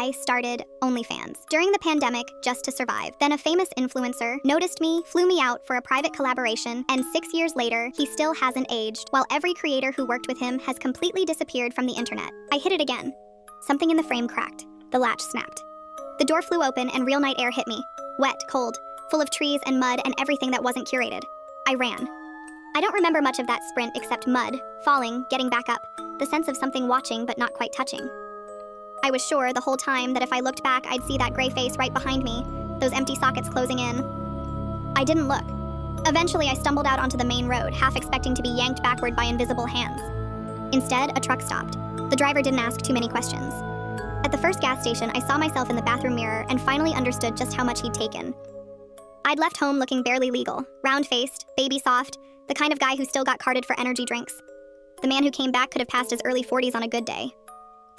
I started OnlyFans during the pandemic just to survive. Then a famous influencer noticed me, flew me out for a private collaboration, and 6 years later, he still hasn't aged, while every creator who worked with him has completely disappeared from the internet. I hit it again. Something in the frame cracked. The latch snapped. The door flew open and real night air hit me. Wet, cold, full of trees and mud and everything that wasn't curated. I ran. I don't remember much of that sprint except mud, falling, getting back up, the sense of something watching but not quite touching. I was sure the whole time that if I looked back, I'd see that gray face right behind me, those empty sockets closing in. I didn't look. Eventually, I stumbled out onto the main road, half expecting to be yanked backward by invisible hands. Instead, a truck stopped. The driver didn't ask too many questions. At the first gas station, I saw myself in the bathroom mirror and finally understood just how much he'd taken. I'd left home looking barely legal, round-faced, baby-soft, the kind of guy who still got carded for energy drinks. The man who came back could have passed his early 40s on a good day.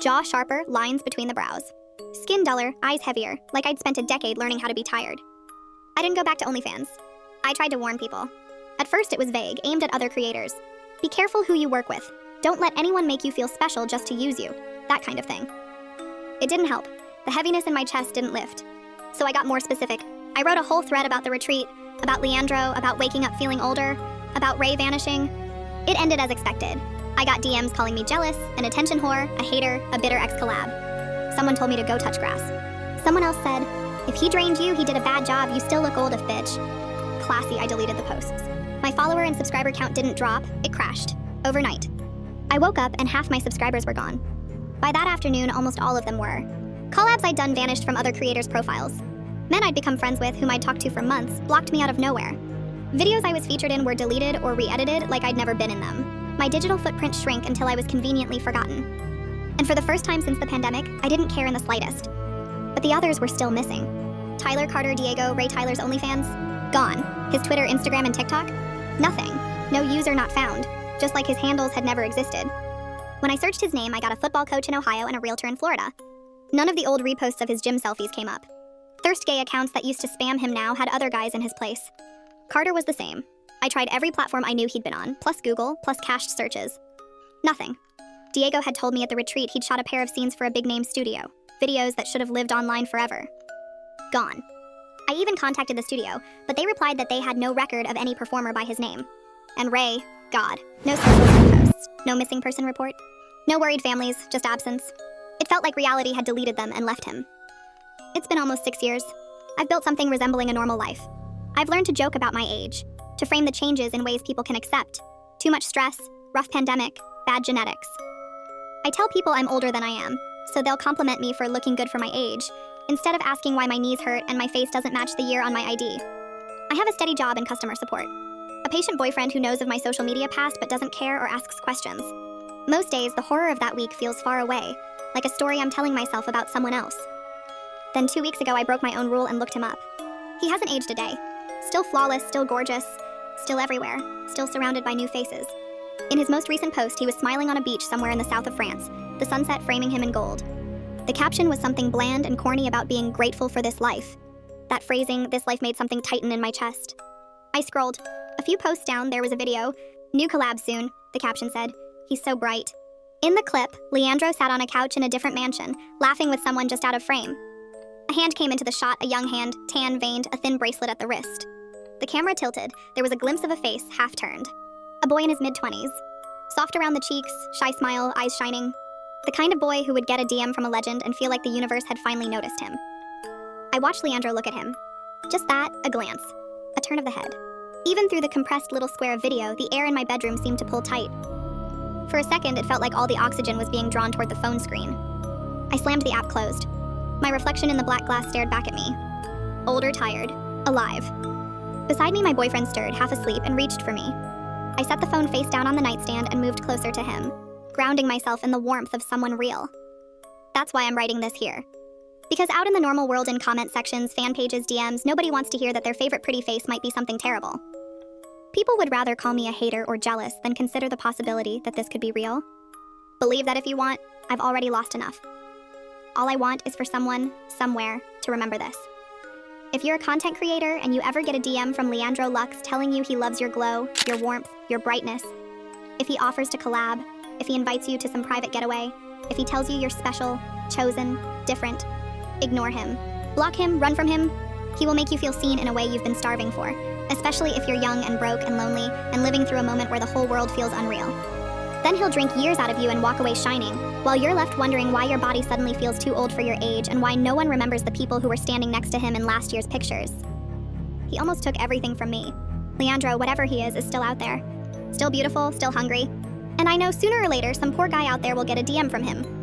Jaw sharper, lines between the brows. Skin duller, eyes heavier, like I'd spent a decade learning how to be tired. I didn't go back to OnlyFans. I tried to warn people. At first it was vague, aimed at other creators. Be careful who you work with. Don't let anyone make you feel special just to use you. That kind of thing. It didn't help. The heaviness in my chest didn't lift. So I got more specific. I wrote a whole thread about the retreat, about Leandro, about waking up feeling older, about Ray vanishing. It ended as expected. I got DMs calling me jealous, an attention whore, a hater, a bitter ex-collab. Someone told me to go touch grass. Someone else said, if he drained you, he did a bad job, you still look old if bitch. Classy, I deleted the posts. My follower and subscriber count didn't drop, it crashed. Overnight. I woke up and half my subscribers were gone. By that afternoon, almost all of them were. Collabs I'd done vanished from other creators' profiles. Men I'd become friends with, whom I'd talked to for months, blocked me out of nowhere. Videos I was featured in were deleted or re-edited like I'd never been in them. My digital footprint shrank until I was conveniently forgotten. And for the first time since the pandemic, I didn't care in the slightest. But the others were still missing. Tyler, Carter, Diego, Ray Tyler's OnlyFans? Gone. His Twitter, Instagram, and TikTok? Nothing. No user not found. Just like his handles had never existed. When I searched his name, I got a football coach in Ohio and a realtor in Florida. None of the old reposts of his gym selfies came up. Thirst gay accounts that used to spam him now had other guys in his place. Carter was the same. I tried every platform I knew he'd been on, plus Google, plus cached searches. Nothing. Diego had told me at the retreat he'd shot a pair of scenes for a big-name studio, videos that should have lived online forever. Gone. I even contacted the studio, but they replied that they had no record of any performer by his name. And Ray, God, no social posts, no missing person report, no worried families, just absence. It felt like reality had deleted them and left him. It's been almost 6 years. I've built something resembling a normal life. I've learned to joke about my age, to frame the changes in ways people can accept. Too much stress, rough pandemic, bad genetics. I tell people I'm older than I am, so they'll compliment me for looking good for my age, instead of asking why my knees hurt and my face doesn't match the year on my ID. I have a steady job in customer support. A patient boyfriend who knows of my social media past but doesn't care or asks questions. Most days, the horror of that week feels far away, like a story I'm telling myself about someone else. Then 2 weeks ago, I broke my own rule and looked him up. He hasn't aged a day. Still flawless, still gorgeous, still everywhere, still surrounded by new faces. In his most recent post, he was smiling on a beach somewhere in the south of France, the sunset framing him in gold. The caption was something bland and corny about being grateful for this life. That phrasing, this life, made something tighten in my chest. I scrolled. A few posts down, there was a video. New collab soon, the caption said. He's so bright. In the clip, Leandro sat on a couch in a different mansion, laughing with someone just out of frame. A hand came into the shot, a young hand, tan-veined, a thin bracelet at the wrist. The camera tilted. There was a glimpse of a face, half-turned. A boy in his mid-20s. Soft around the cheeks, shy smile, eyes shining. The kind of boy who would get a DM from a legend and feel like the universe had finally noticed him. I watched Leandro look at him. Just that, a glance. A turn of the head. Even through the compressed little square of video, the air in my bedroom seemed to pull tight. For a second, it felt like all the oxygen was being drawn toward the phone screen. I slammed the app closed. My reflection in the black glass stared back at me. Older, tired, alive. Beside me, my boyfriend stirred, half asleep, and reached for me. I set the phone face down on the nightstand and moved closer to him, grounding myself in the warmth of someone real. That's why I'm writing this here. Because out in the normal world, in comment sections, fan pages, DMs, nobody wants to hear that their favorite pretty face might be something terrible. People would rather call me a hater or jealous than consider the possibility that this could be real. Believe that if you want, I've already lost enough. All I want is for someone, somewhere, to remember this. If you're a content creator and you ever get a DM from Leandro Lux telling you he loves your glow, your warmth, your brightness, if he offers to collab, if he invites you to some private getaway, If he tells you you're special, chosen, different, ignore him. Block him, run from him. He will make you feel seen in a way you've been starving for, especially if you're young and broke and lonely and living through a moment where the whole world feels unreal. Then he'll drink years out of you and walk away shining, while you're left wondering why your body suddenly feels too old for your age and why no one remembers the people who were standing next to him in last year's pictures. He almost took everything from me. Leandro, whatever he is still out there. Still beautiful, still hungry. And I know sooner or later some poor guy out there will get a DM from him.